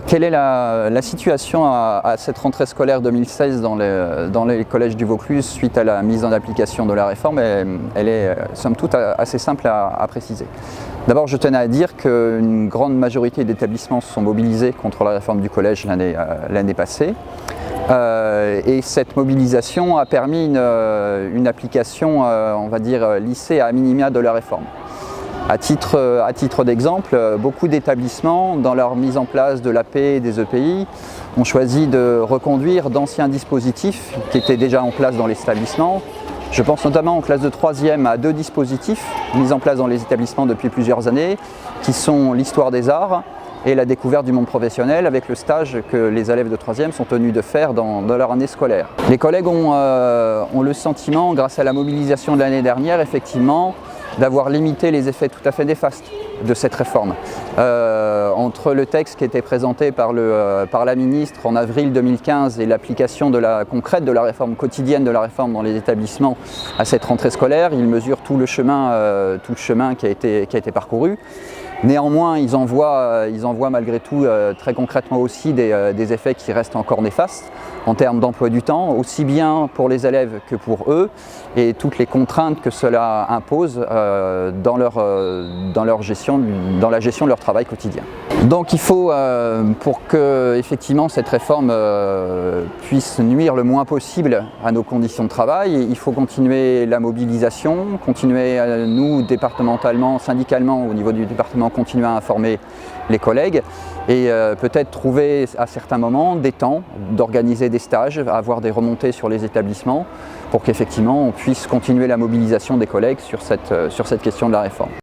Quelle est la situation à cette rentrée scolaire 2016 dans les collèges du Vaucluse suite à la mise en application de la réforme? Elle est somme toute assez simple à préciser. D'abord, je tenais à dire qu'une grande majorité d'établissements se sont mobilisés contre la réforme du collège l'année passée. Et cette mobilisation a permis une application, on va dire, lissée à minima de la réforme. À titre d'exemple, beaucoup d'établissements, dans leur mise en place de l'AP et des EPI, ont choisi de reconduire d'anciens dispositifs qui étaient déjà en place dans l'établissement. Je pense notamment en classe de 3e à 2 dispositifs mis en place dans les établissements depuis plusieurs années, qui sont l'histoire des arts et la découverte du monde professionnel, avec le stage que les élèves de 3e sont tenus de faire dans leur année scolaire. Les collègues ont le sentiment, grâce à la mobilisation de l'année dernière, effectivement, d'avoir limité les effets tout à fait néfastes de cette réforme. Entre le texte qui était présenté par la ministre en avril 2015 et l'application concrète de la réforme quotidienne de la réforme dans les établissements à cette rentrée scolaire, ils mesurent tout le chemin qui a été parcouru. Néanmoins, ils en voient malgré tout très concrètement aussi des effets qui restent encore néfastes en termes d'emploi du temps, aussi bien pour les élèves que pour eux, et toutes les contraintes que cela impose dans la gestion de leur travail quotidien. Donc il faut, pour que effectivement cette réforme puisse nuire le moins possible à nos conditions de travail, il faut continuer la mobilisation, continuer nous départementalement, syndicalement au niveau du département, continuer à informer les collègues et peut-être trouver à certains moments des temps d'organiser des stages, avoir des remontées sur les établissements pour qu'effectivement on puisse continuer la mobilisation des collègues sur cette question de la réforme.